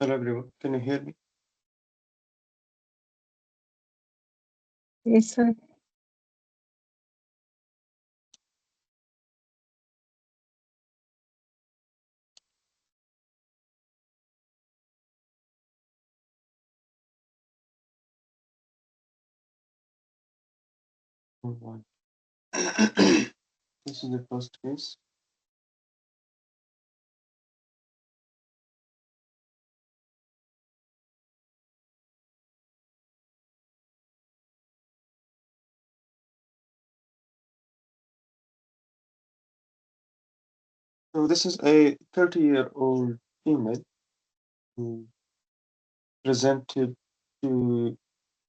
Hello everyone, can you hear me? Yes, sir. Alright. This is the first case. So this is a 30-year-old female who presented to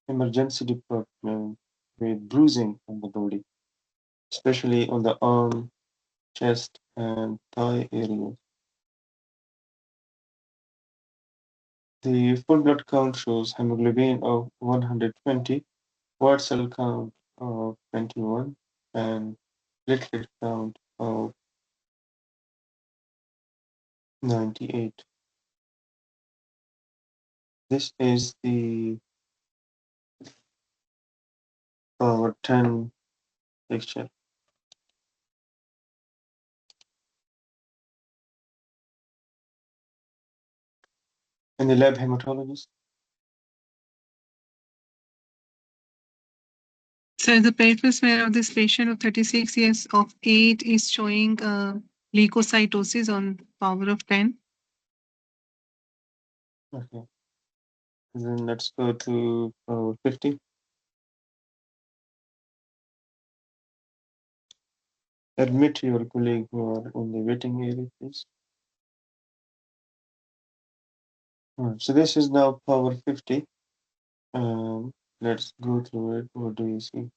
emergency department with bruising on the body, especially on the arm, chest, and thigh areas. The full blood count shows hemoglobin of 120, white cell count of 21, and platelet count of 98. This is the power 10 picture. And the lab hematologist. So the peripheral smear of this patient of 36 years of age is showing leukocytosis on power of 10. Okay. And then let's go to power 50. Admit your colleague who are in the waiting area, please. So this is now power 50. Let's go through it. What do you see?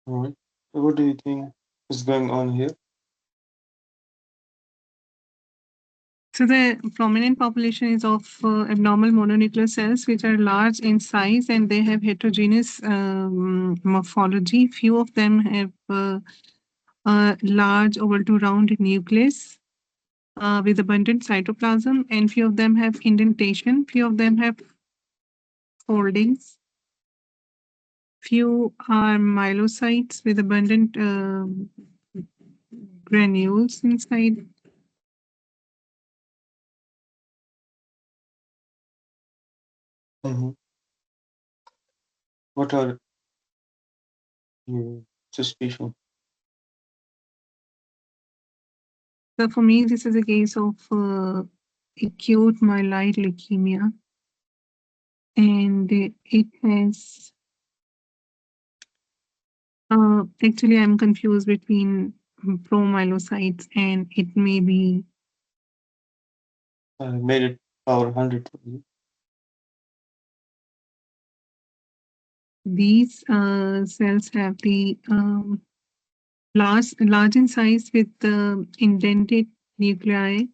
All right. So what do you think is going on here? So the prominent population is of abnormal mononuclear cells, which are large in size and they have heterogeneous morphology. Few of them have a large oval to round nucleus with abundant cytoplasm, and few of them have indentation. Few of them have foldings. Few are myelocytes with abundant granules inside. Mm-hmm. What are your suspicion? So for me, this is a case of acute myeloid leukemia, and it has actually I'm confused between promyelocytes and it may be I made it power 100 for you. these cells have the large in size with indented nuclei,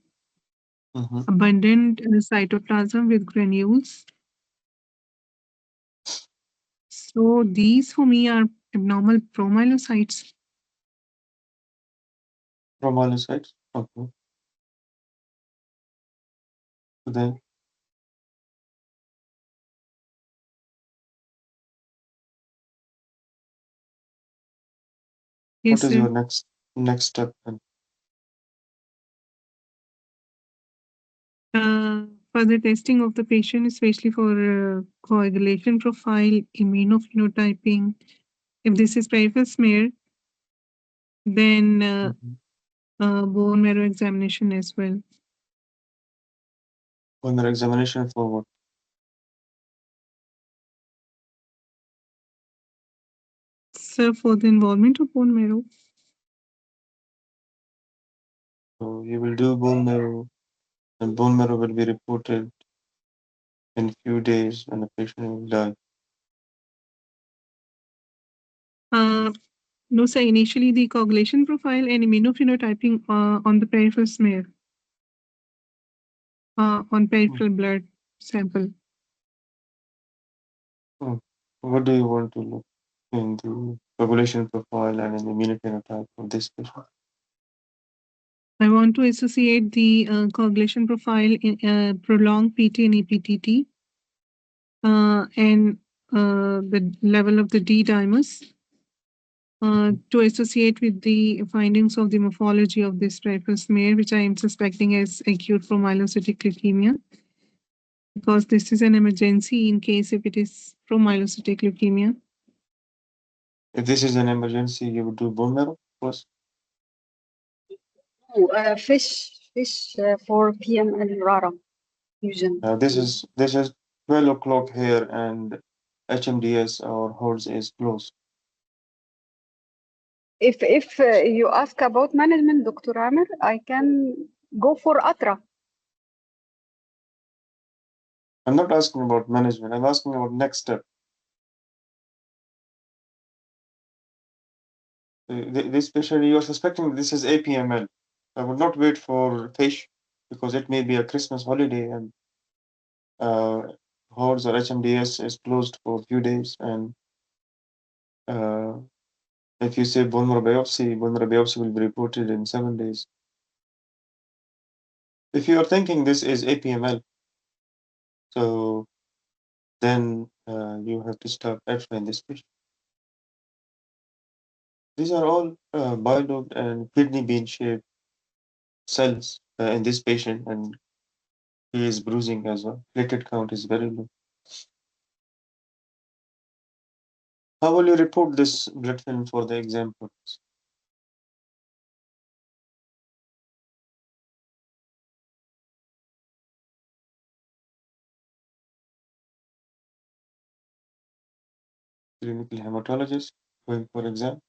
Mm-hmm. abundant cytoplasm with granules. So these for me are abnormal promyelocytes. Promyelocytes. Okay. So then What Yes, is your sir. next step? And Further testing of the patient, especially for coagulation profile, immunophenotyping. If this is peripheral smear, then Mhm. bone marrow examination as well. Bone marrow examination for what? So for the involvement of bone marrow, So you will do bone marrow, and bone marrow will be reported in few days, and the patient will die. uh, no, sir. Initially, the coagulation profile and immunophenotyping on the peripheral smear, on Hmm. peripheral blood sample. Hmm. What do you want to look in the population profile and in the immunophenotype of this patient? I want to associate the coagulation profile in prolonged PT and EPTT and the level of the D dimers to associate with the findings of the morphology of this peripheral smear, which I am suspecting as acute promyelocytic leukemia, because this is an emergency in case if it is promyelocytic leukemia. If this is an emergency, you would do bone marrow first. Oh, fish for PML Rara fusion. This is 12 o'clock here, and HMDS or HORS is closed. If you ask about management, Dr. Amir, I can go for Atra. I'm not asking about management. I'm asking about next step. This patient, you are suspecting this is APML. I would not wait for fish because it may be a Christmas holiday and uh, HORS or HMDS is closed for a few days. And uh, if you say bone marrow biopsy will be reported in 7 days. If you are thinking this is APML, so then you have to start X-ray in this patient. These are all bilobed and kidney bean shaped cells in this patient, and he is bruising as well. Platelet count is very low. How will you report this blood film for the exam purpose? Clinical hematologist going for exam.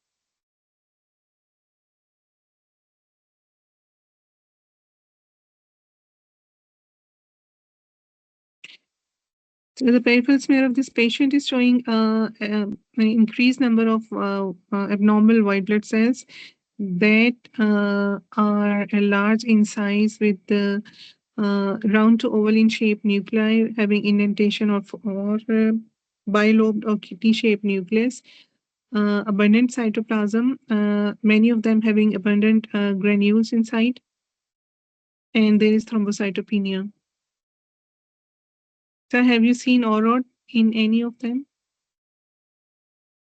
So the peripheral smear of this patient is showing an increased number of abnormal white blood cells that are large in size with the round to oval in shape nuclei having indentation or bilobed or kitty-shaped nucleus, abundant cytoplasm, many of them having abundant granules inside, and there is thrombocytopenia. So have you seen OROD in any of them?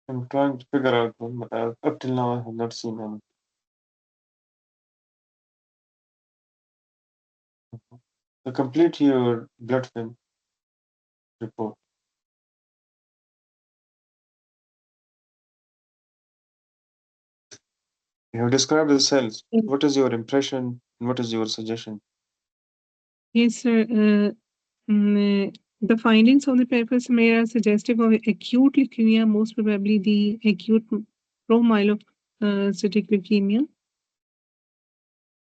I'm trying to figure out one, but up till now I have not seen any. So complete your blood film report. You have described the cells. What is your impression and what is your suggestion? Yes, sir. The findings of the peripheral smear are suggestive of acute leukemia, most probably the acute promyelocytic leukemia.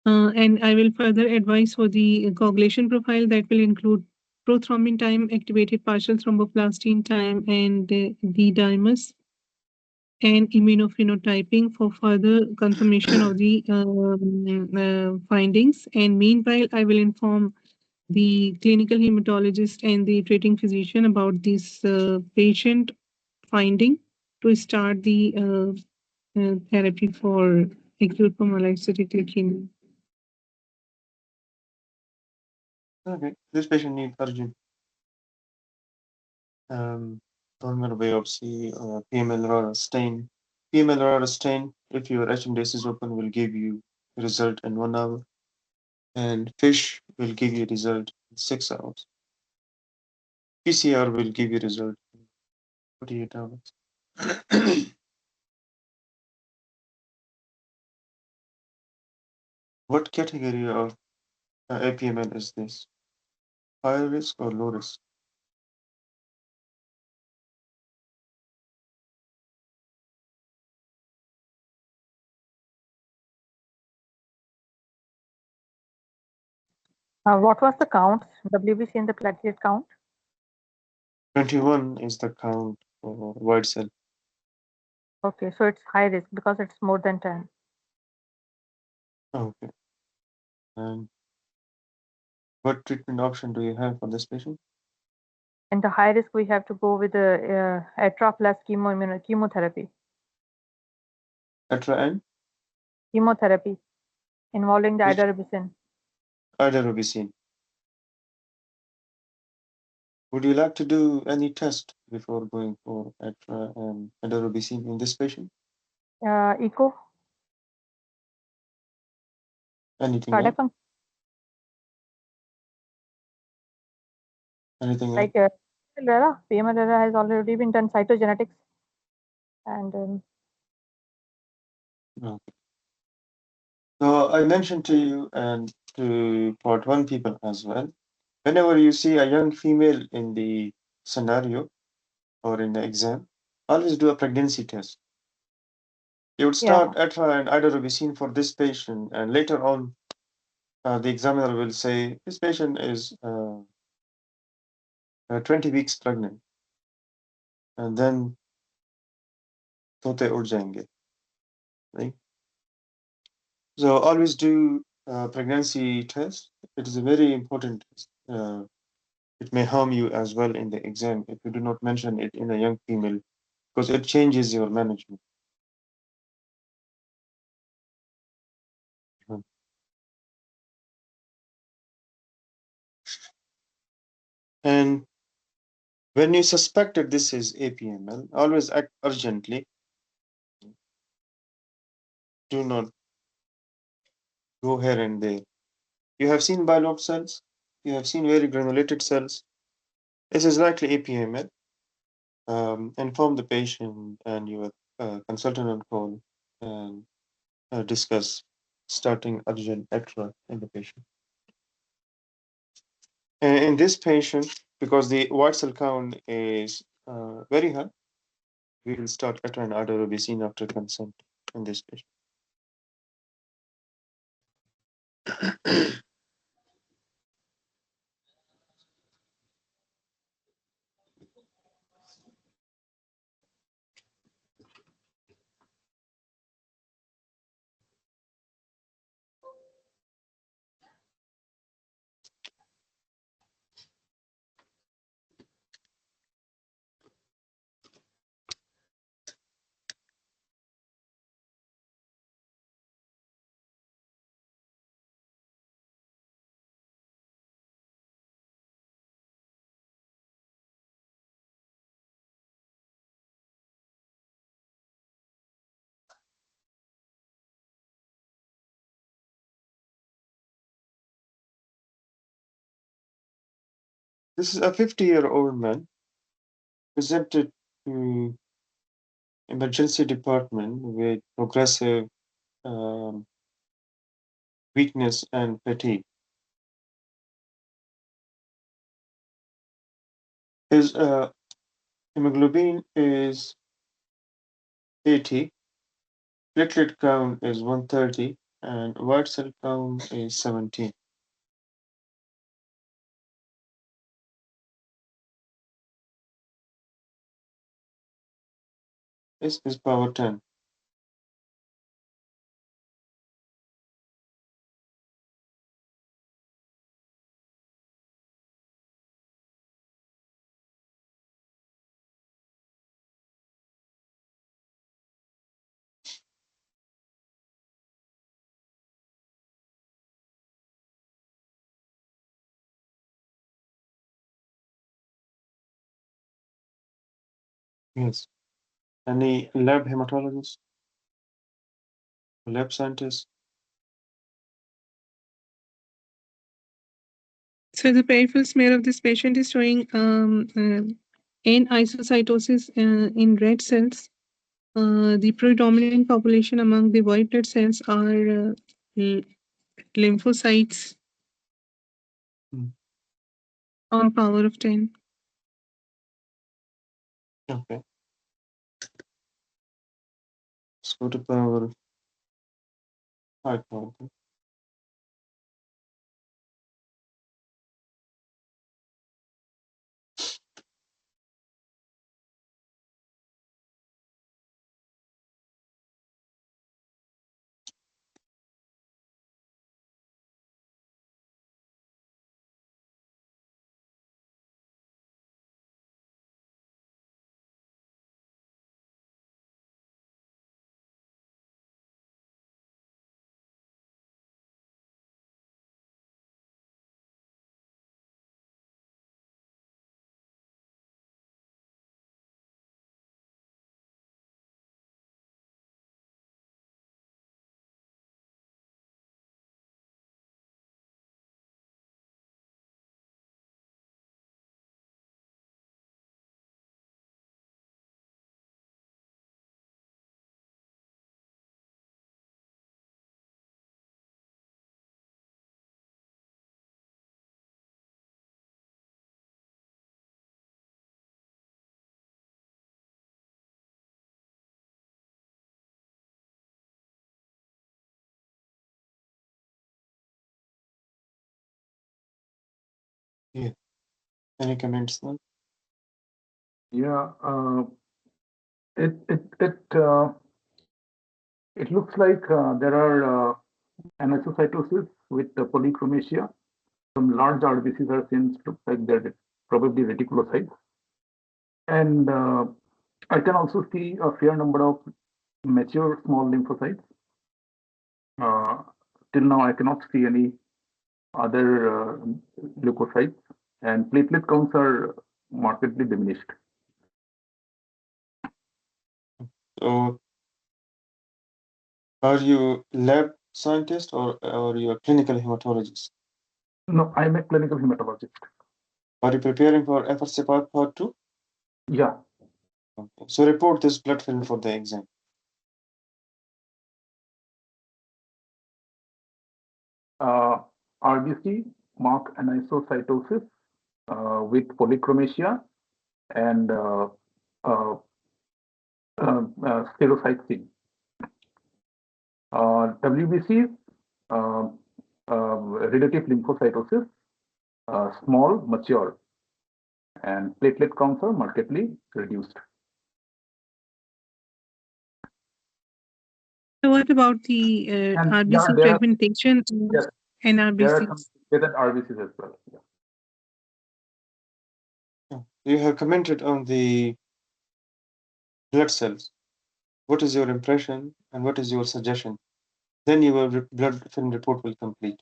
And I will further advise for the coagulation profile that will include prothrombin time, activated partial thromboplastin time, and D dimers, and immunophenotyping for further confirmation of the findings. And meanwhile, I will inform the clinical hematologist and the treating physician about this patient finding to start the therapy for acute promyelocytic leukemia. Okay, this patient needs urgent um, bone marrow biopsy, PML or stain, PML radar stain, if your HMDS is open, will give you a result in 1 hour, and FISH will give you a result in 6 hours. PCR will give you a result in 48 hours. What category of APML is this? High risk or low risk? What was the count? WBC and the platelet count? 21 is the count for white cell. Okay, so it's high risk because it's more than 10. Okay. And what treatment option do you have for this patient? In the high risk, we have to go with the ATRA plus chemotherapy. ATRA and Chemotherapy involving the Which- idarubicin. idarubicin. Would you like to do any test before going for ATRA and idarubicin in this patient? Echo, Anything cardiac else? function, Anything else? like PML has already been done, cytogenetics, and Okay. So I mentioned to you and to part 1 people as well, whenever you see a young female in the scenario or in the exam, always do a pregnancy test. You would start ATRA and idarubicin for this patient, and later on, the examiner will say this patient is 20 weeks pregnant, and then sote उड़ जाएंगे, right? So always do pregnancy test. It is a very important test. It may harm you as well in the exam if you do not mention it in a young female, because it changes your management. And when you suspect that this is APML, always act urgently. Do not go here and there. You have seen bilobed cells. You have seen very granulated cells. This is likely APML. Inform the patient and your consultant on call and discuss starting urgent ATRA in the patient. And in this patient, because the white cell count is very high, we will start ATRA and idarubicin after consent in this patient. This is a 50-year-old man presented to emergency department with progressive um, weakness and fatigue. His hemoglobin is 80, platelet count is 130, and white cell count is 17. This is power 10. Yes. Any lab hematologist? Lab scientist? So the peripheral smear of this patient is showing N isocytosis in red cells. The predominant population among the white blood cells are lymphocytes on power of 10. Okay. Let's go to power 5. Yeah. Any comments then? Yeah, it looks like there are anisocytosis with polychromasia. Some large RBCs are seen, looks like they're probably reticulocytes. And I can also see a fair number of mature small lymphocytes. Till now, I cannot see any other leukocytes, and platelet counts are markedly diminished. So, are you lab scientist or you a clinical hematologist? No, I'm a clinical hematologist. Are you preparing for FRC part 2? Yeah. Okay. So report this blood film for the exam. RBC mark anisocytosis with polychromasia and spherocyte C. WBC relative lymphocytosis, small, mature, and platelet counts are markedly reduced. So what about the RBC fragmentation Yes, and there are some RBCs? together RBCs as well. Yeah. You have commented on the blood cells. What is your impression and what is your suggestion? Then your blood film report will complete.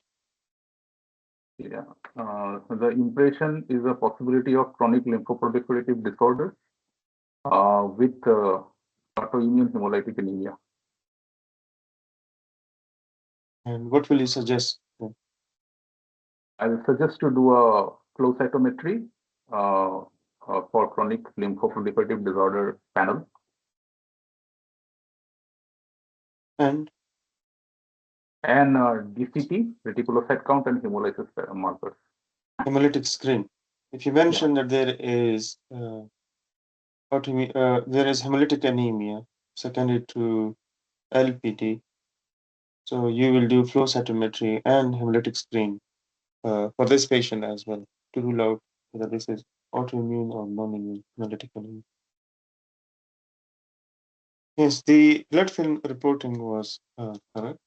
Yeah. So the impression is a possibility of chronic lymphoproliferative disorder with autoimmune hemolytic anemia. And what will you suggest? I will suggest to do a flow cytometry for chronic lymphoproliferative disorder panel. And DCT, reticulocyte count, and hemolysis markers. hemolytic screen. If you mention that there is hemolytic anemia secondary to LPT, so you will do flow cytometry and hemolytic screen for this patient as well to rule out whether this is autoimmune or non-immune hemolytic anemia. Yes, the blood film reporting was correct.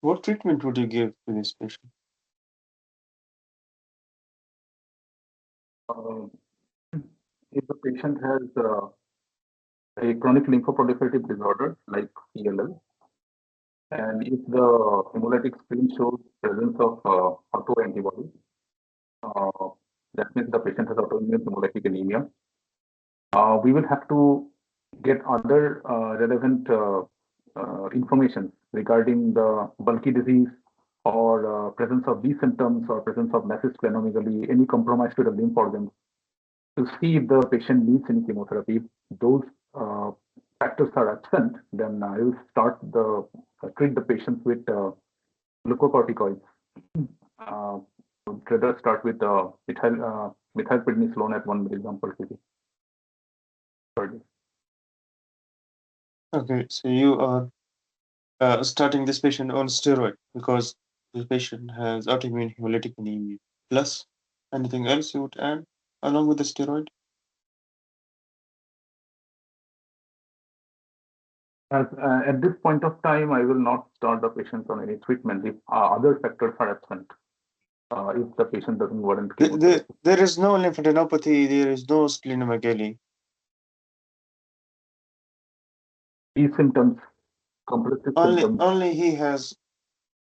What treatment would you give to this patient? If the patient has a chronic lymphoproliferative disorder like CLL, and if the hemolytic screen shows presence of autoantibodies, that means the patient has autoimmune hemolytic anemia. we will have to get other relevant information regarding the bulky disease or presence of these symptoms or presence of massive splenomegaly, any compromise to the lymph organs, to see if the patient needs any chemotherapy. If those factors are absent, then I will start treat the patients with glucocorticoids. Rather start with methylprednisolone at 1 milligram per kg per day. Okay, so you are starting this patient on steroid because the patient has autoimmune hemolytic anemia. Plus, anything else you would add along with the steroid? At this point of time, I will not start the patient on any treatment if other factors are absent. If the patient doesn't warrant chemotherapy. There is no lymphadenopathy, there is no splenomegaly. These symptoms, complex symptoms. Only he has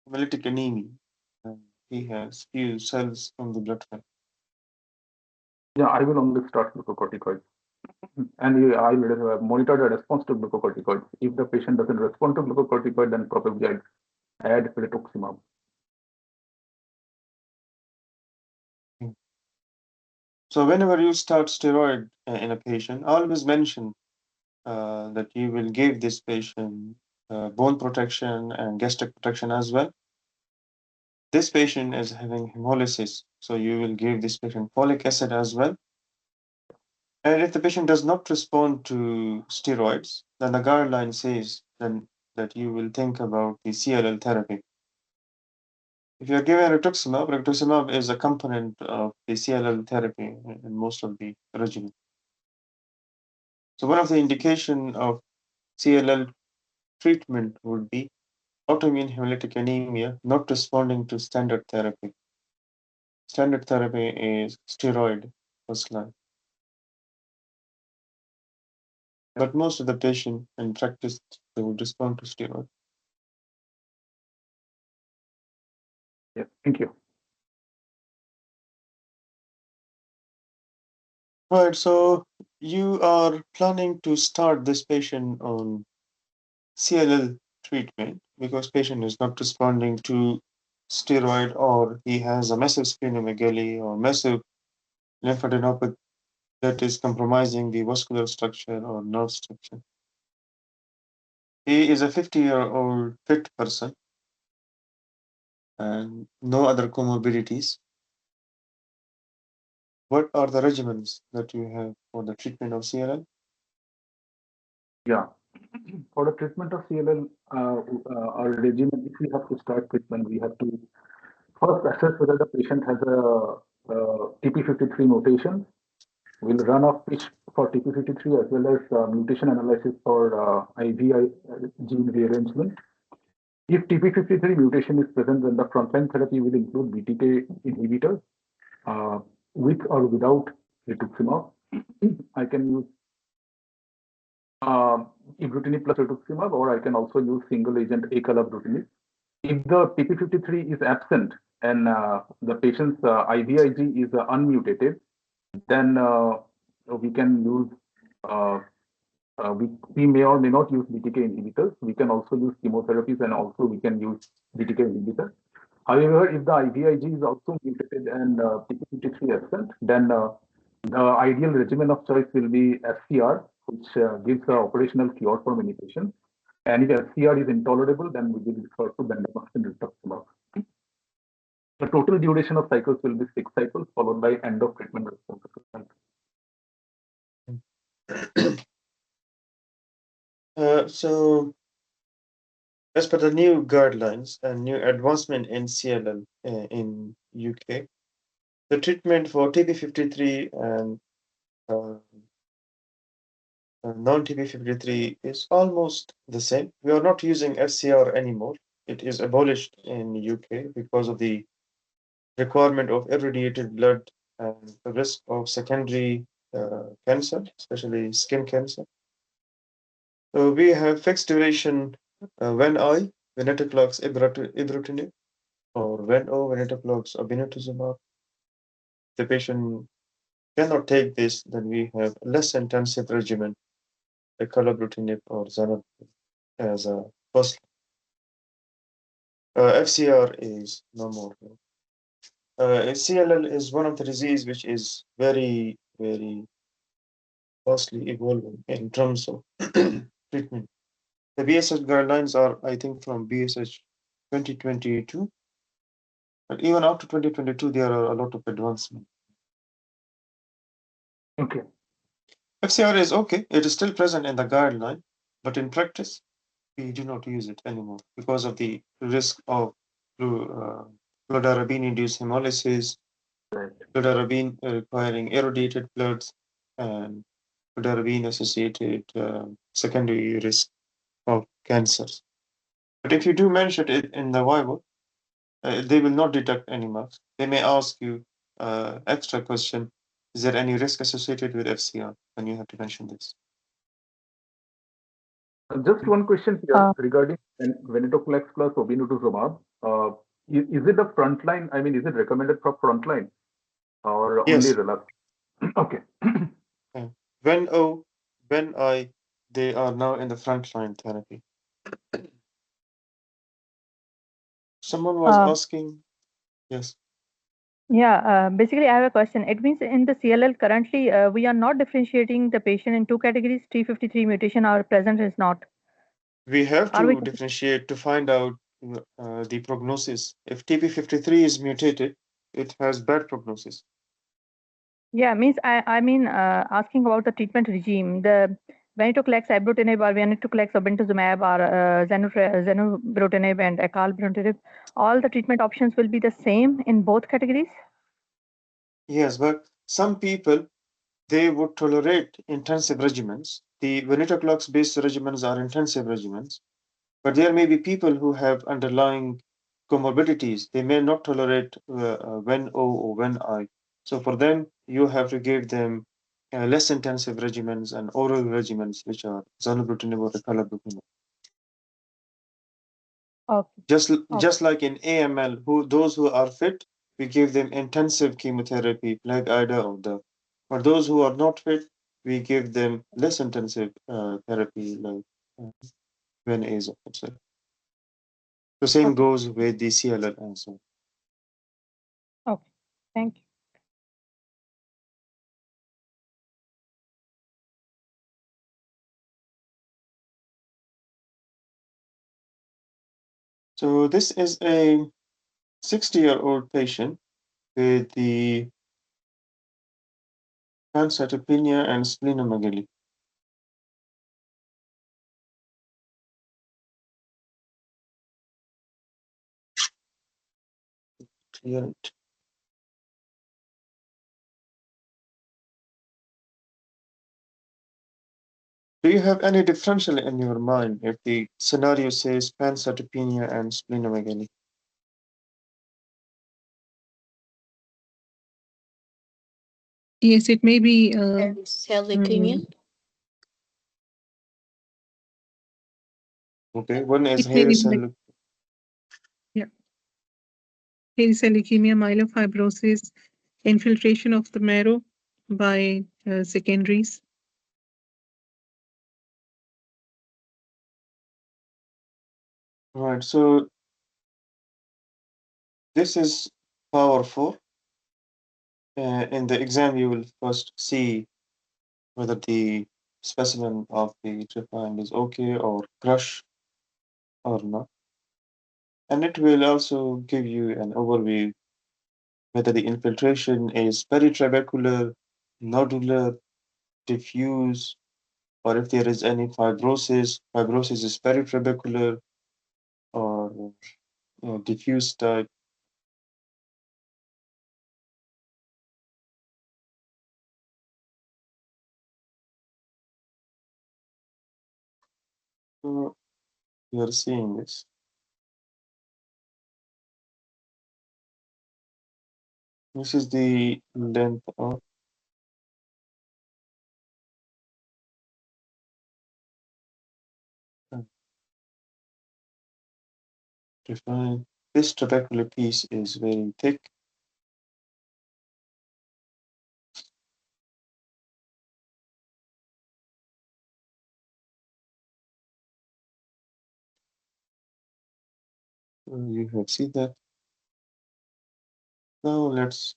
hemolytic anemia. And he has few cells from the blood cell. Yeah, I will only start glucocorticoids. And I will monitor the response to glucocorticoids. If the patient doesn't respond to glucocorticoid, then probably I add rituximab. So whenever you start steroid in a patient, always mention that you will give this patient bone protection and gastric protection as well. This patient is having hemolysis, so you will give this patient folic acid as well. And if the patient does not respond to steroids, then the guideline says then that you will think about the CLL therapy. If you're giving rituximab is a component of the CLL therapy in most of the regimen. So one of the indication of CLL treatment would be autoimmune hemolytic anemia not responding to standard therapy. Standard therapy is steroid first line. But most of the patient in practice, they would respond to steroid. Yeah, thank you. Right, so you are planning to start this patient on CLL treatment because patient is not responding to steroid or he has a massive splenomegaly or massive lymphadenopathy that is compromising the vascular structure or nerve structure. He is a 50-year-old fit person and no other comorbidities. What are the regimens that you have for the treatment of CLL? Yeah. For the treatment of CLL, our regimen, if we have to start treatment, we have to first assess whether the patient has a TP53 mutation. We'll run a pitch for TP53 as well as mutation analysis for IVI gene rearrangement. If TP53 mutation is present, then the frontline therapy will include BTK inhibitors with or without rituximab. I can use ibrutinib plus rituximab, or I can also use single agent acalabrutinib. If the TP53 is absent and the patient's IVIG is unmutated, then we can use we may or may not use BTK inhibitors. We can also use chemotherapies and also we can use BTK inhibitors. However, if the IVIG is also mutated and TP53 absent, then the ideal regimen of choice will be FCR, which gives an operational cure for many patients. And if FCR is intolerable, then we will refer to bendamustine rituximab. The total duration of cycles will be 6 cycles, followed by end of treatment response assessment. So, as per the new guidelines and new advancement in CLL in UK, the treatment for TP53 and non-TP53 is almost the same. We are not using FCR anymore. It is abolished in UK because of the requirement of irradiated blood and the risk of secondary cancer, especially skin cancer. So we have fixed duration when I, venetoclax ibrutinib, or when O, venetoclax obinutuzumab. The patient cannot take this, then we have less intensive regimen, acalabrutinib or zanubrutinib as a first. FCR is no more. CLL is one of the disease which is very, very fastly evolving in terms of treatment. The BSH guidelines are, I think, from BSH 2022, but even after 2022, there are a lot of advancement. Okay. FCR is okay, it is still present in the guideline, but in practice, we do not use it anymore because of the risk of fludarabine-induced hemolysis, Right. fludarabine requiring irradiated bloods, and fludarabine-associated secondary risk of cancers. But if you do mention it in the Viva, they will not detect any marks. They may ask you extra question, is there any risk associated with FCR? And you have to mention this. Just one question here regarding venetoclax plus obinutuzumab. Is it a frontline? I mean, is it recommended for frontline or only Yes. relapse? Okay. When they are now in the frontline therapy. Someone was asking, yes. Yeah, basically, I have a question. It means in the CLL currently, we are not differentiating the patient in two categories, T53 mutation or present is not. We have Are we- to differentiate to find out the prognosis. If TP53 is mutated, it has bad prognosis. Yeah, means I mean asking about the treatment regime, the venetoclax, ibrutinib, or venetoclax, obinutuzumab, or zanubrutinib and acalabrutinib, all the treatment options will be the same in both categories? Yes, but some people, they would tolerate intensive regimens. The venetoclax-based regimens are intensive regimens, but there may be people who have underlying comorbidities. They may not tolerate Ven-O or Ven-I. So for them, you have to give them less intensive regimens and oral regimens, which are zanubrutinib or acalabrutinib. Okay. Just like in AML, those who are fit, we give them intensive chemotherapy, like AIHA or the. For those who are not fit, we give them less intensive therapy, like Ven-Aza, etc. The same goes with the CLL and so on. Okay, thank you. So this is a 60-year-old patient with the pancytopenia and splenomegaly. Clear it. Do you have any differential in your mind if the scenario says pancytopenia and splenomegaly? Yes, it may be cell leukemia. Okay, one is It may hair be cell. like- hairy cell leukemia, myelofibrosis, infiltration of the marrow by secondaries. Right, so this is power 4. In the exam, you will first see whether the specimen of the trephine is okay or crush or not. And it will also give you an overview whether the infiltration is peritrabecular, nodular, diffuse, or if there is any fibrosis. Fibrosis is peritrabecular or diffuse type. So you are seeing this. This is the length of trephine. This trabecular piece is very thick. You have seen that. Now let's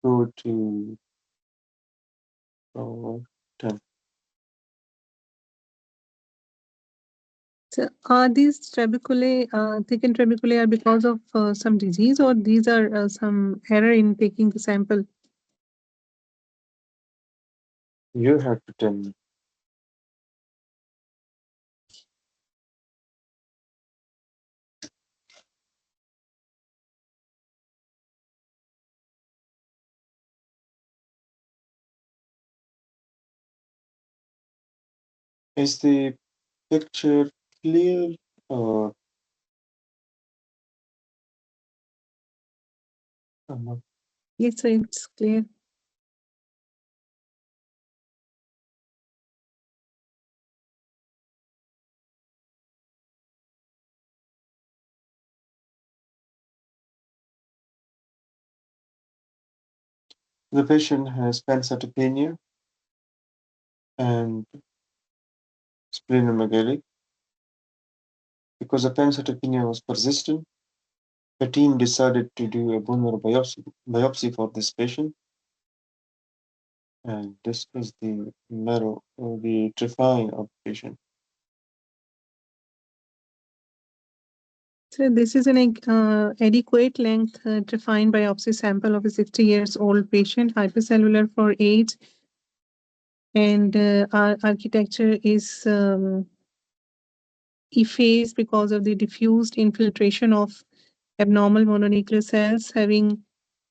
go to our 10. So are these trabeculae, thickened trabeculae are because of some disease, or these are some error in taking the sample? You have to tell me. Is the picture clear or not? Yes, so it's clear. The patient has pancytopenia and splenomegaly. Because the pancytopenia was persistent, the team decided to do a bone marrow biopsy for this patient. And this is the marrow or the trephine of the patient. So this is an adequate length trephine biopsy sample of a 60 years old patient, hypercellular for age, and our architecture is effaced because of the diffused infiltration of abnormal mononuclear cells having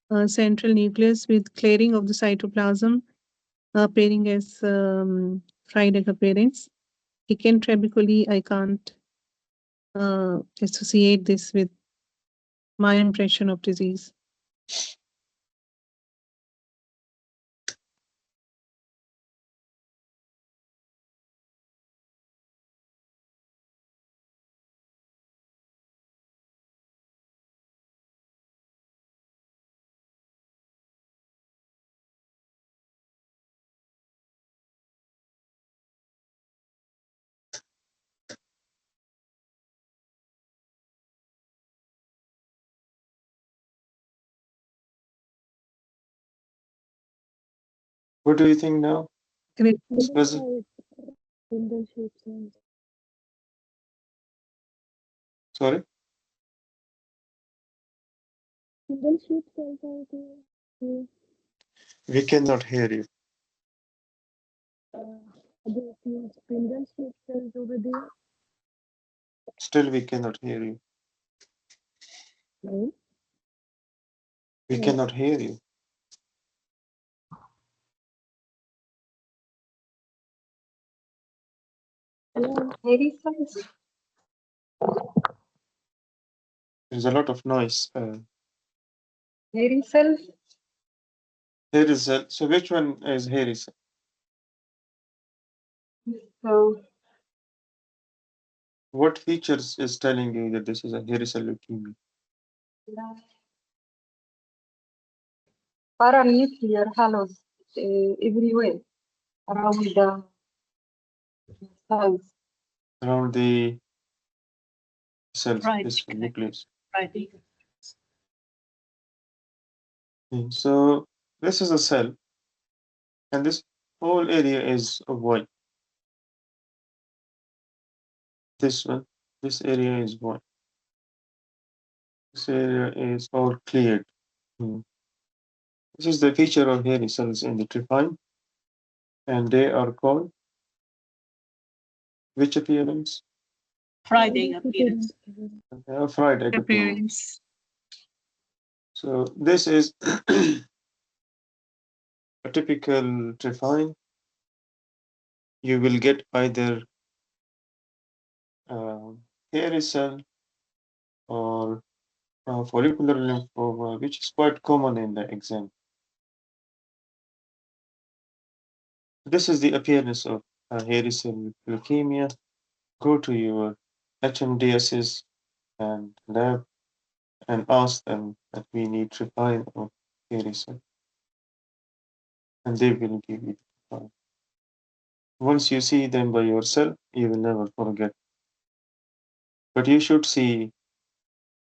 a central nucleus with clearing of the cytoplasm appearing as fried egg appearance. Thickened trabeculae, I can't associate this with my impression of disease. What do you think now? Great. Spindle shaped cells. Sorry? Spindle shaped cells are there. We cannot hear you. There are few spindle shaped cells over there. Still, we cannot hear you. No? We cannot hear you. Hello? Hairy cells. There's a lot of noise. Hairy cells. Here is so which one is hairy cell? So What features is telling you that this is a hairy cell leukemia? paranuclear halos everywhere around the cells. Around the cells, Right, this correct. nucleus. Right. So this is a cell, and this whole area is white. This one, this area is white. This area is all cleared. This is the feature of hairy cells in the trephine, and they are called which appearance? Friday appearance. They are fried egg appearance. Appearance. So this is a typical trephine. You will get either hairy cell or follicular lymphoma, which is quite common in the exam. This is the appearance of hairy cell leukemia. Go to your HMDSs and lab and ask them that we need trephine of hairy cell, and they will give you the trephine. Once you see them by yourself, you will never forget. But you should see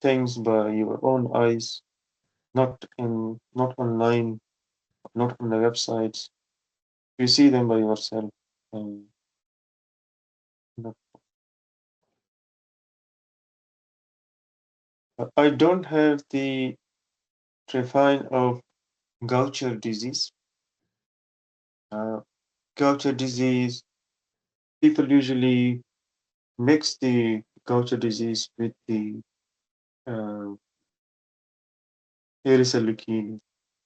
things by your own eyes, not online, not on the websites. You see them by yourself. Um, no. I don't have the trephine of Gaucher disease. Gaucher disease, people usually mix the Gaucher disease with the uh, hairy cell leukemia.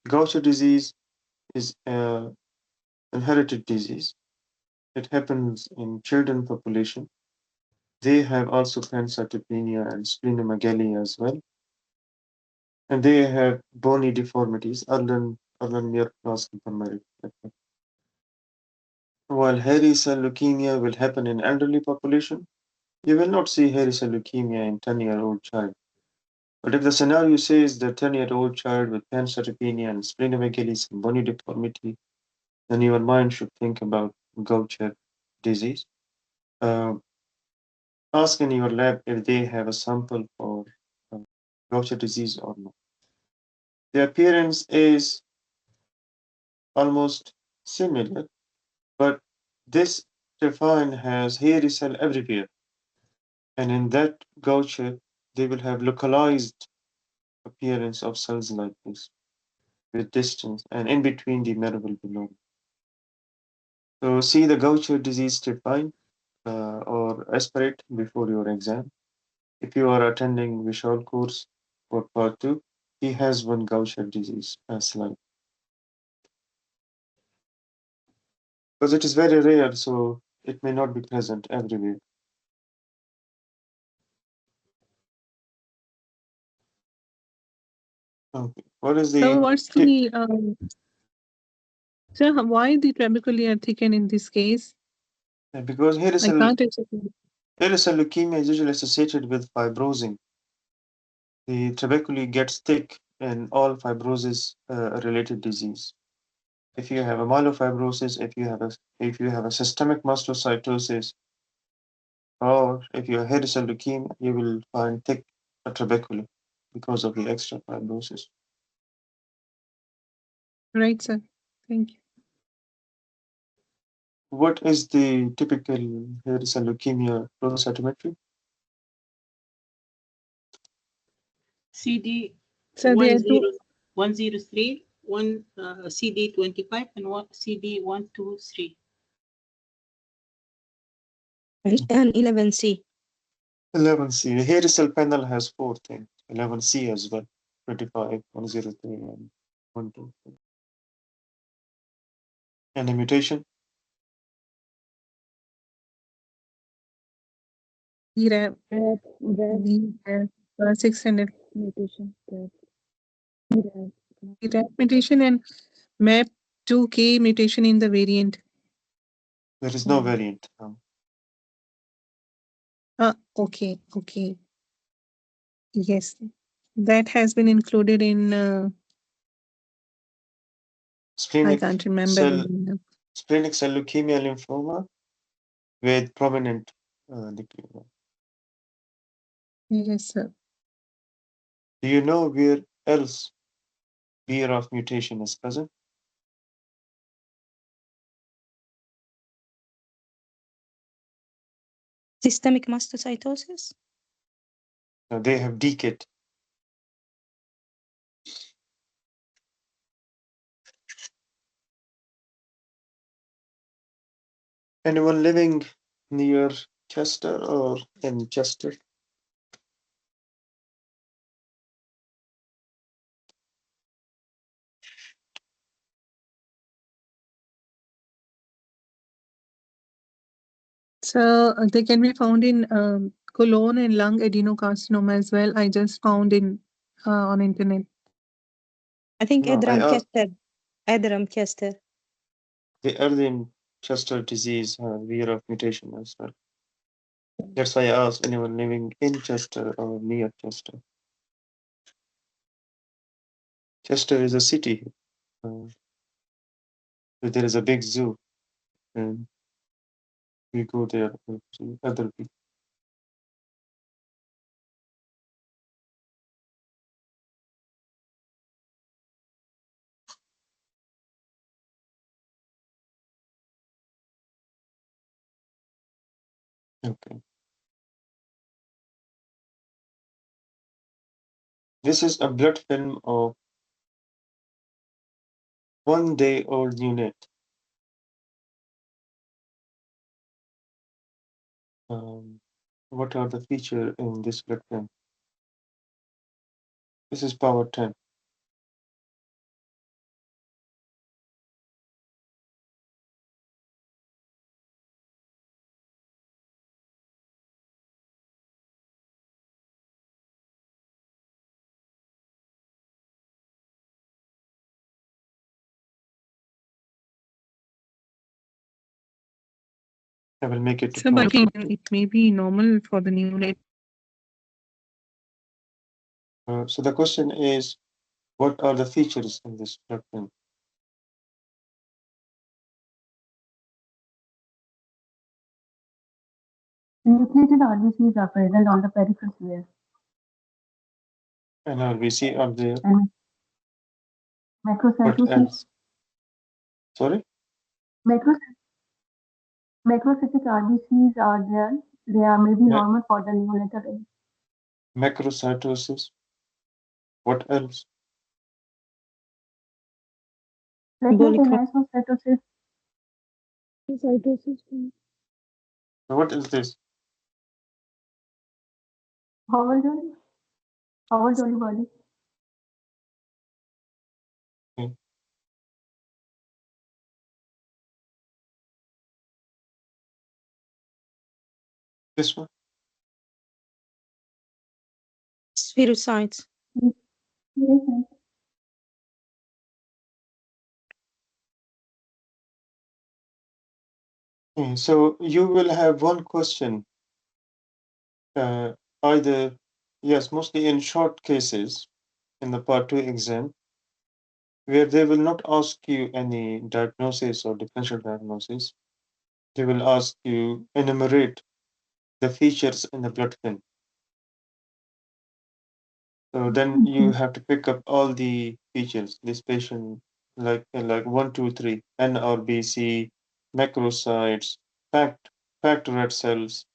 Gaucher disease is an inherited disease. It happens in children population. They have also pancytopenia and splenomegaly as well. And they have bony deformities, Erlen neoplastic primary. While hairy cell leukemia will happen in elderly population, you will not see hairy cell leukemia in 10-year-old child. But if the scenario says the 10-year-old child with pancytopenia and splenomegaly and bony deformity, then your mind should think about Gaucher disease. Ask in your lab if they have a sample for uh, Gaucher disease or not. The appearance is almost similar, but this trephine has hairy cell everywhere. And in that Gaucher, they will have localized appearance of cells like this with distance and in between the marrow will be normal. So see the Gaucher disease trephine or aspirate before your exam. If you are attending Vishal course for part 2, he has one Gaucher disease slide. Because it is very rare, so it may not be present everywhere. Okay. What is So the what's the so why the trabeculae are thickened in this case? because hairy I cell can't explain. leukemia is usually associated with fibrosing. The trabeculae gets thick in all fibrosis related disease. If you have a myelofibrosis, if you have a systemic mastocytosis, or if you have hairy cell leukemia, you will find thick trabeculae because of the extra fibrosis. Right, sir. Thank you. What is the typical hairy cell leukemia flow cytometry? CD So there are two 103, one CD 25, and one CD 123. And 11C. 11C. The hairy cell panel has 4 things. 11C as well. 25, 103, and 123. And the mutation? BRAF, BRAF 600 Mutation. BRAF mutation and MAP2K mutation in the variant. There is no variant. Okay, okay. Yes, that has been included in. I Splenic can't remember. cell, splenic cell leukemia lymphoma with prominent leukemia. Yes, sir. Do you know where else BRAF mutation is present? Systemic mastocytosis. They have DKIT. Anyone living near Chester or in Chester? So they can be found in colon and lung adenocarcinoma as well. I just found in on internet. I think No, I asked Adram Kester. the early Chester disease BRAF mutation as well. That's why I asked anyone living in Chester or near Chester. Chester is a city. There is a big zoo, and we go there with other people. Okay. This is a blood film of 1-day-old neonate. What are the features in this blood film? This is power 10. I will make it to So, but power. it may be normal for the neonate. So the question is, what are the features in this blood film? Nucleated RBCs are present on the peripheral sphere. And RBC are there. And What macrocytosis. else? Sorry? Macrocytic RBCs are there. They are maybe Ma- normal for the neonatal age. Macrocytosis. What else? Platelet enhancement cytosis. What is this? Howell Jolly body. Okay. This one? Spherocytes. Yes, Okay, so you will have one question, either, yes, mostly in short cases in the part 2 exam, where they will not ask you any diagnosis or differential diagnosis. They will ask you enumerate the features in the blood film. So then you have to pick up all the features. This patient, like 1, 2, 3, NRBC, macrocytes, packed red cells,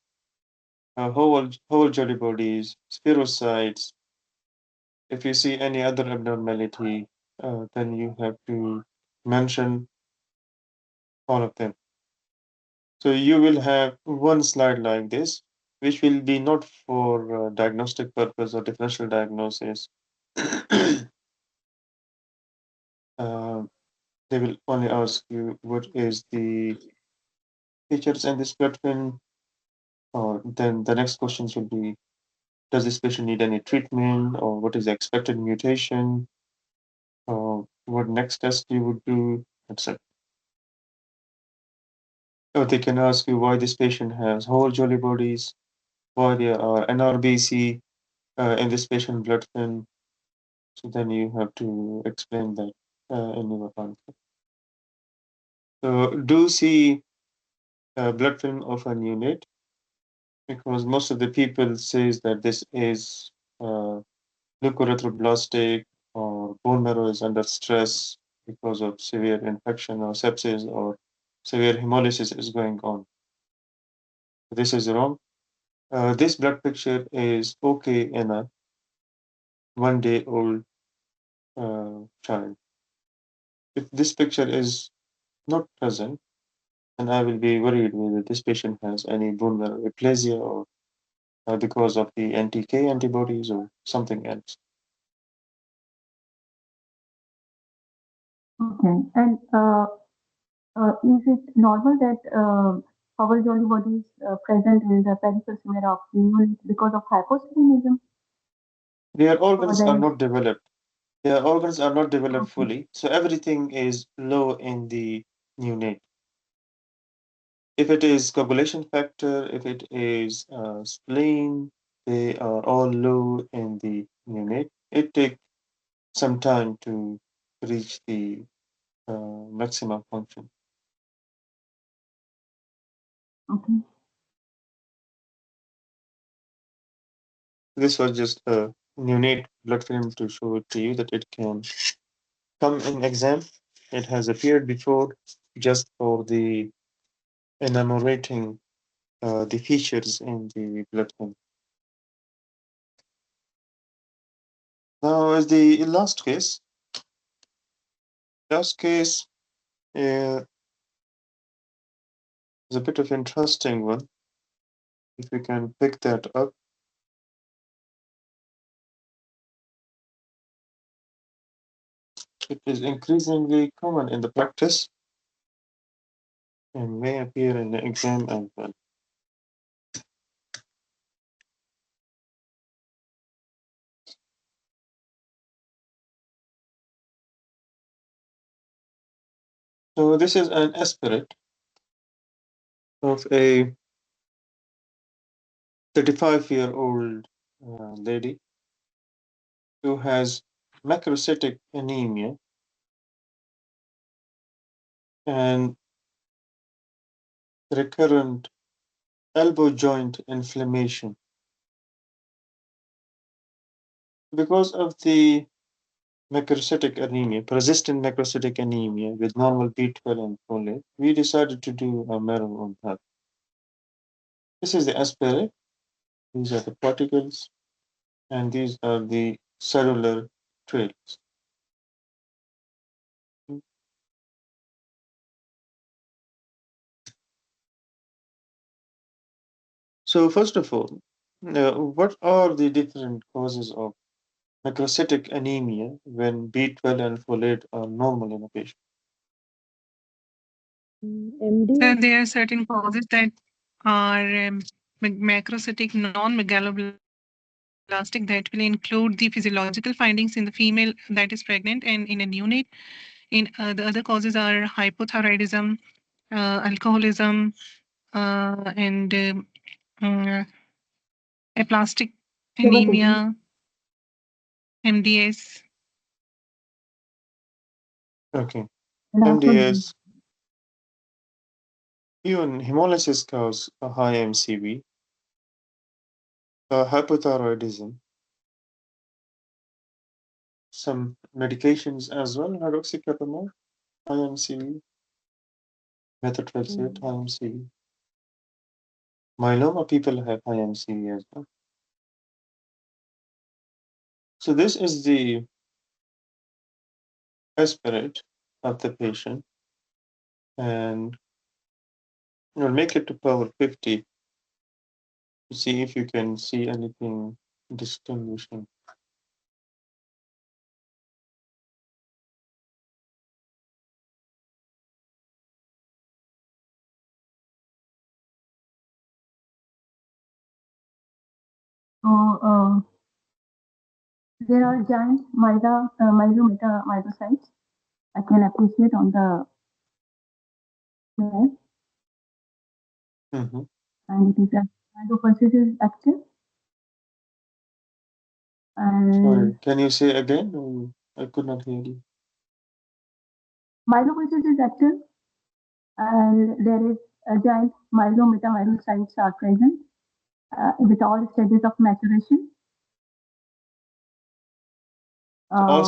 whole jelly bodies, spherocytes. If you see any other abnormality, then you have to mention all of them. So you will have one slide like this, which will be not for diagnostic purpose or differential diagnosis. They will only ask you what is the features in this blood film, or then the next questions will be, does this patient need any treatment, or what is the expected mutation, or what next test you would do, etc. Or they can ask you why this patient has whole jolly bodies, why there are NRBC in this patient blood film. So then you have to explain that in your answer. So do see blood film of a neonate, because most of the people says that this is leukoerythroblastic or bone marrow is under stress because of severe infection or sepsis or severe hemolysis is going on. This is wrong. This blood picture is okay in a 1-day-old child. If this picture is not present, then I will be worried whether this patient has any bone marrow aplasia or because of the NTK antibodies or something else. Okay. And is it normal that Howell Jolly body is present in the peripheral sphere of neonates because of hyposplenism? Their organs are then- not developed. Their organs are not developed fully, so everything is low in the neonate. If it is coagulation factor, if it is spleen, they are all low in the neonate. It takes some time to reach the maximum function. Okay. This was just a neonate blood film to show it to you that it can come in exam. It has appeared before just for the enumerating the features in the blood film. Now, as the last case is a bit of interesting one. If we can pick that up. It is increasingly common in the practice and may appear in the exam as well. So this is an aspirate of a 35-year-old lady who has macrocytic anemia and recurrent elbow joint inflammation. Because of the macrocytic anemia, persistent macrocytic anemia with normal B12 and folate, we decided to do a marrow on that. This is the aspirate. These are the particles, and these are the cellular trails. So first of all, what are the different causes of macrocytic anemia when B12 and folate are normal in a patient? So there are certain causes that are macrocytic non-megaloblastic that will include the physiological findings in the female that is pregnant and in a neonate. In the other causes are hypothyroidism, alcoholism, and aplastic anemia, MDS. Okay, MDS, even hemolysis cause a high MCV, hypothyroidism, some medications as well, hydroxycarbamide, high MCV, methotrexate, high MCV. Myeloma people have high MCV as well. So this is the aspirate of the patient, and we'll make it to power 50 to see if you can see anything distinguishing. So there are giant myelocytes. I can appreciate on the map, Mm-hmm. and it is a myelopulses is active. And Sorry, can you say again? I could not hear you. myelopulses is active, and there is a giant myelocytes are present with all stages of maturation. All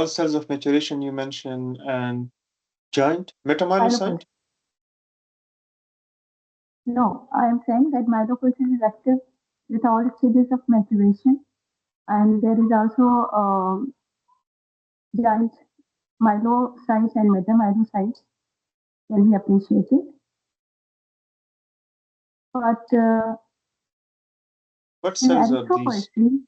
cells of maturation you mentioned, and giant metamyelocyte? No, I am saying that myelopulses is active with all stages of maturation, and there is also giant myelocytes and metamyelocytes can be appreciated. But What in cells are these? erythropoiesis,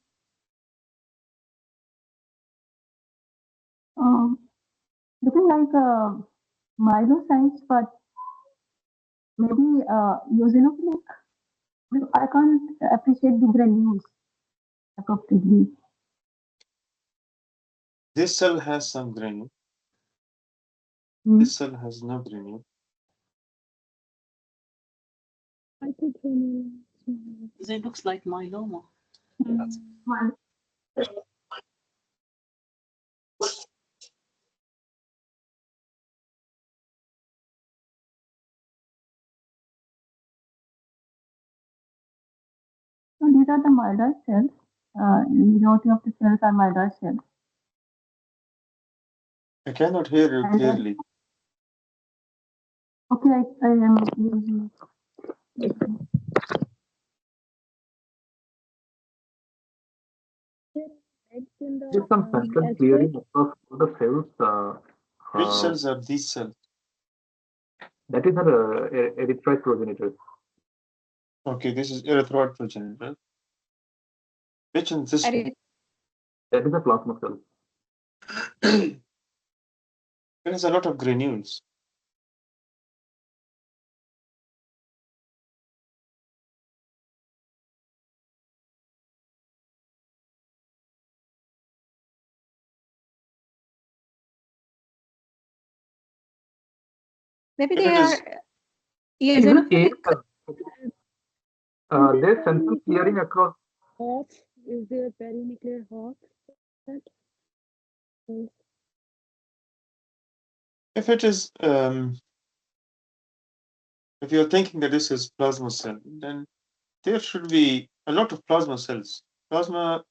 looking like myelocytes, but maybe eosinophilic. I can't appreciate the granules appropriately. This cell has some granule. Mm. This cell has no granule. It looks like myeloma. Well, so these are the myeloid cells. Majority of the cells are myeloid cells. I cannot hear you And clearly. okay, I am using. There's some central clearing across all the cells. Which cells are these cells? That is an erythroid progenitor. Okay, this is erythroid progenitor. Which is this one? That is a plasma cell. It has a lot of granules. Maybe If they it is- are. Yeah, Even xenophilic. there's central clearing across. Half, is there perinuclear half? If it is, if you're thinking that this is plasma cell, then there should be a lot of plasma cells. Plasma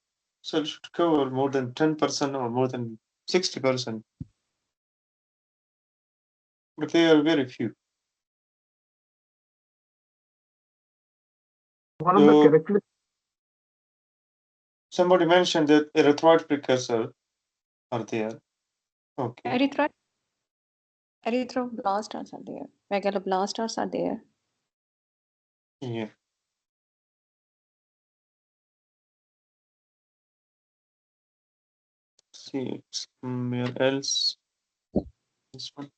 cells should cover more than 10% or more than 60%. But they are very few. One of the So characteristics. somebody mentioned that erythroid precursor are there. Okay. Erythroblastars are there. Megaloblastars are there. Yeah. See, somewhere else. This one.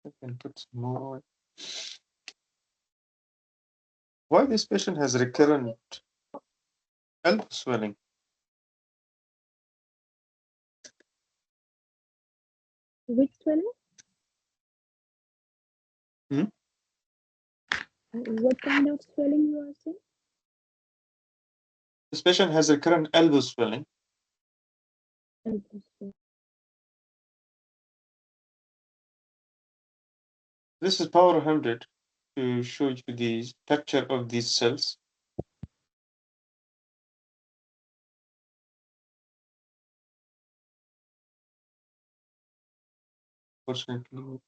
I can put some more. Why this patient has recurrent elbow swelling? Which swelling? Hmm? What kind of swelling you are saying? This patient has recurrent elbow swelling. Elbow swelling. This is power 100 to show you the texture of these cells. Fortunately,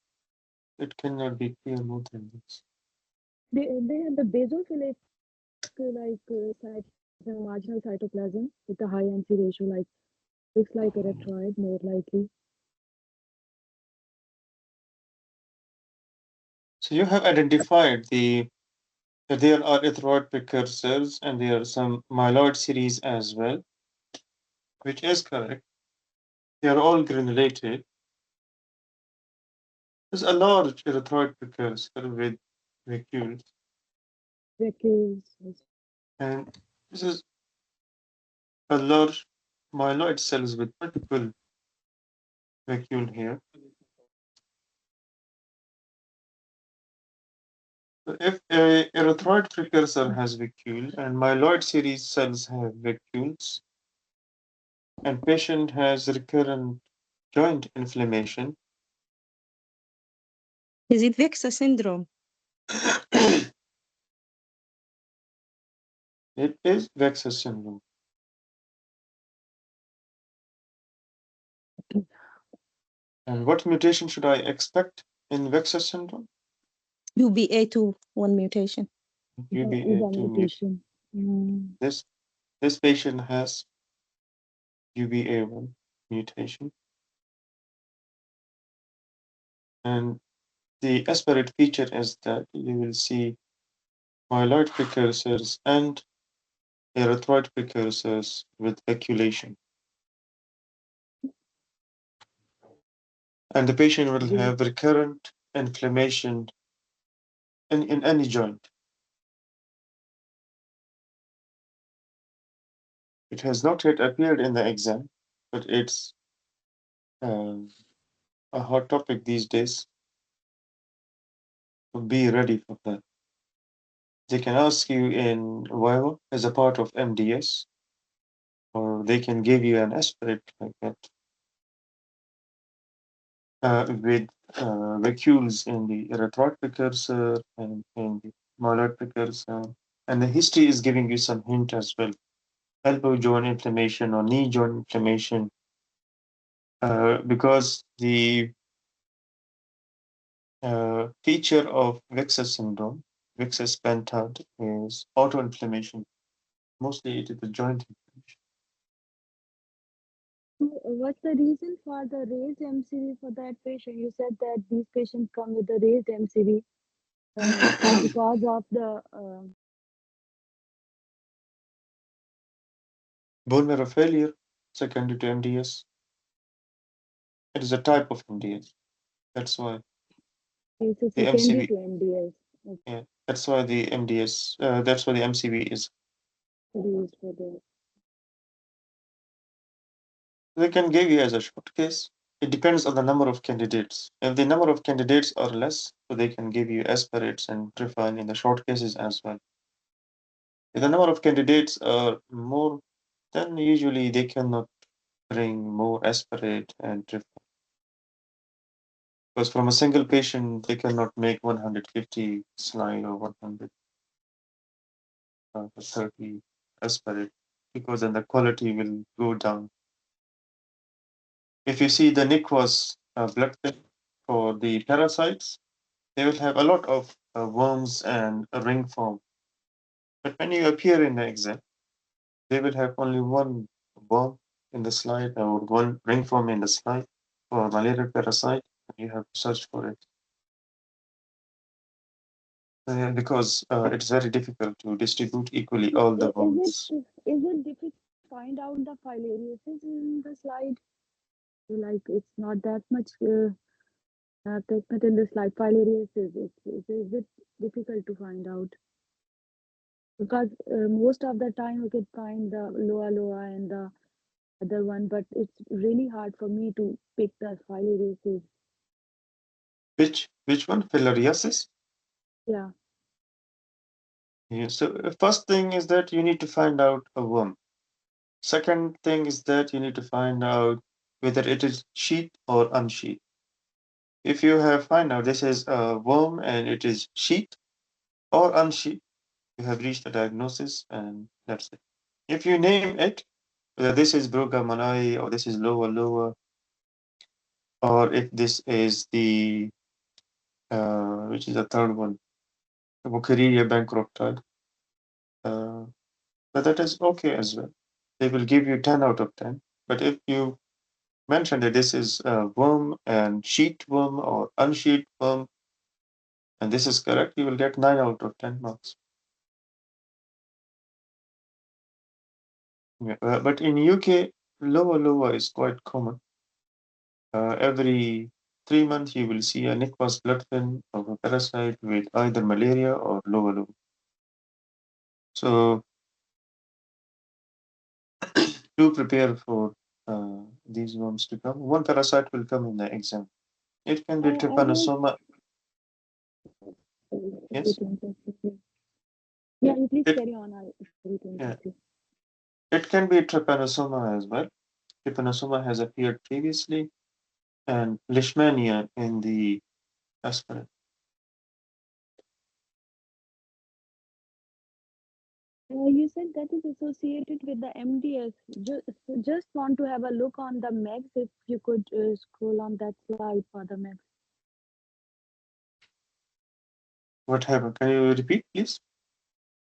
it cannot be clear more than this. They have the basophilic marginal cytoplasm with a high NC ratio, like looks like erythroid more likely. So you have identified that there are erythroid precursors and there are some myeloid series as well, which is correct. They are all granulated. There's a large erythroid precursor with vacuoles. And this is a large myeloid cells with multiple vacuole here. So if a erythroid precursor has vacuole and myeloid series cells have vacuoles, and patient has recurrent joint inflammation, Is it VEXAS syndrome? it is VEXAS syndrome. And what mutation should I expect in VEXAS syndrome? UBA2, one mutation. UBA2 mutation. This patient has UBA1 mutation. And the aspirate feature is that you will see myeloid precursors and erythroid precursors with vacuolation. And the patient will have recurrent inflammation in any joint. It has not yet appeared in the exam, but it's a hot topic these days. So be ready for that. They can ask you in Viva as a part of MDS, or they can give you an aspirate like that with vacuoles in the erythroid precursor and in the myeloid precursor, and the history is giving you some hint as well. Elbow joint inflammation or knee joint inflammation, because the feature of VEXAS syndrome, VEXAS pentad, is autoinflammation. Mostly it is the joint inflammation. What's the reason for the raised MCV for that patient? You said that these patients come with the raised MCV because of the Bone marrow failure secondary to MDS. It is a type of MDS. That's why it's a the secondary MCV. to MDS. Okay, Yeah, that's why the MDS. That's why the MCV is. used for the They can give you as a short case. It depends on the number of candidates. If the number of candidates are less, so they can give you aspirates and trephine in the short cases as well. If the number of candidates are more, then usually they cannot bring more aspirate and trephine. Because from a single patient, they cannot make 150 slide or 130 aspirate, because then the quality will go down. If you see the Nickwas blood test for the parasites, they will have a lot of worms and a ring form. But when you appear in the exam, they will have only one worm in the slide or one ring form in the slide for malaria parasite, and you have to search for it. Because it's very difficult to distribute equally all the worms. Is it difficult to find out the filariasis in the slide? Like it's not that much treatment in the slide. Filariasis, is it difficult to find out? Because most of the time we could find the loa and the other one, but it's really hard for me to pick the filariasis. Which one? Filariasis? Yeah. Yeah. So first thing is that you need to find out a worm. Second thing is that you need to find out whether it is sheath or unsheath. If you have find out this is a worm and it is sheath or unsheath, you have reached a diagnosis and that's it. If you name it, whether this is Bruga Manai or this is lower, or if this is the which is the third one, Buccaria bankrupted, but that is okay as well. They will give you 10 out of 10. But if you mention that this is a worm and sheath worm or unsheath worm, and this is correct, you will get 9 out of 10 marks. Yeah, but in UK, lower is quite common. Every 3 months, you will see a Nickwas blood film of a parasite with either malaria or lower. So do prepare for these worms to come. One parasite will come in the exam. It can be trypanosoma. Yes. Yeah, you please carry on. Yeah. It can be trypanosoma as well. Trypanosoma has appeared previously, and leishmania in the aspirate. You said that is associated with the MDS. Just want to have a look on the MEGs. If you could scroll on that slide for the MEGs. What happened? Can you repeat, please?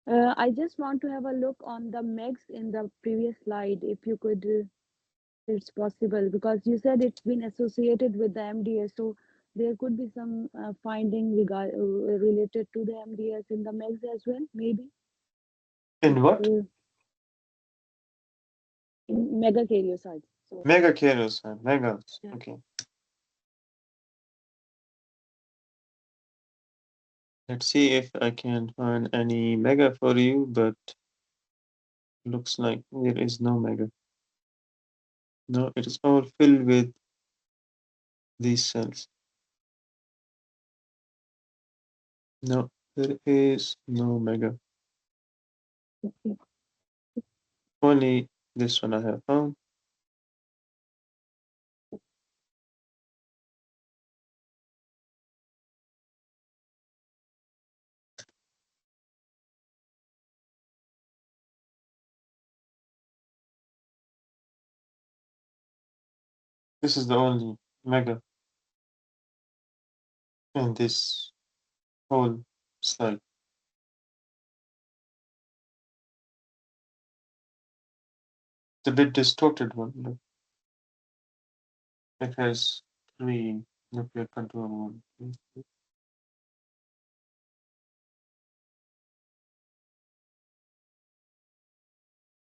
I just want to have a look on the MEGs in the previous slide, if you could, if it's possible, because you said it's been associated with the MDS. So there could be some finding related to the MDS in the MEGs as well, maybe. In what? In megakaryocytes. So, Megakaryocyte, megas. yeah. Okay. Let's see if I can find any mega for you, but looks like there is no mega. No, it is all filled with these cells. No, there is no mega. Okay. Only this one I have found. This is the only mega in this whole slide. It's a bit distorted one. Look. It has 3 nuclear control 1.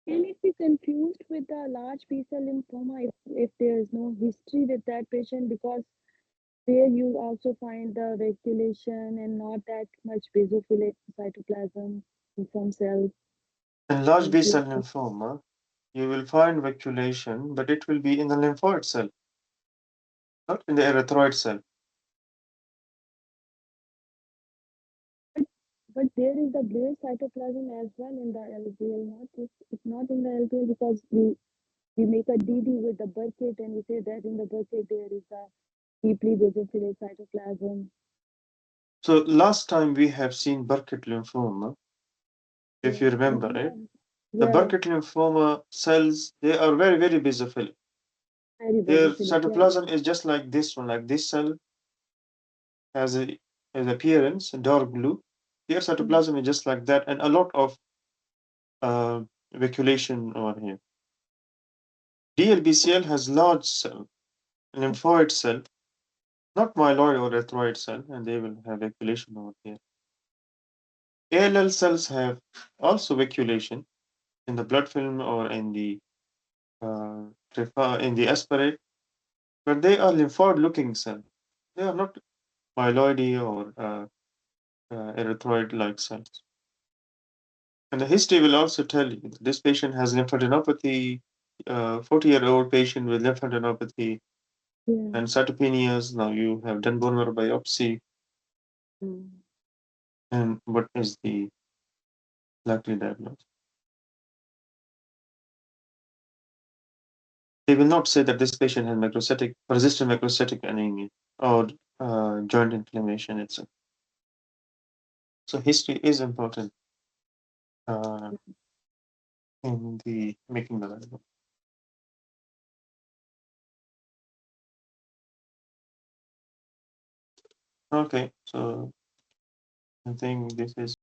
Can it be confused with a large B-cell lymphoma if there is no history with that patient? Because there you also find the regulation and not that much basophilic cytoplasm in some cells. In large B-cell lymphoma, you will find vacuolation, but it will be in the lymphoid cell, not in the erythroid cell. But there is the Blair cytoplasm as well in the LBL, it's not in the LBL because we make a DD with the Burkitt and we say that in the Burkitt there is a deeply basophilic cytoplasm. So last time we have seen Burkitt lymphoma, if you remember it, the Burkitt lymphoma cells, they are very, very basophilic. Their cytoplasm is just like this one, like this cell has a appearance, dark blue. Their cytoplasm is just like that, and a lot of vacuolation over here. DLBCL has large cell, lymphoid cell, not myeloid or erythroid cell, and they will have vacuolation over here. ALL cells have also vacuolation in the blood film or in the aspirate, but they are lymphoid-looking cells. They are not myeloid or erythroid-like cells. And the history will also tell you that this patient has lymphadenopathy, 40-year-old patient with lymphadenopathy and cytopenias. Now you have done bone marrow biopsy. And what is the likely diagnosis? They will not say that this patient has persistent macrocytic anemia or joint inflammation itself. So history is important in the making the diagnosis. Okay, so I think this is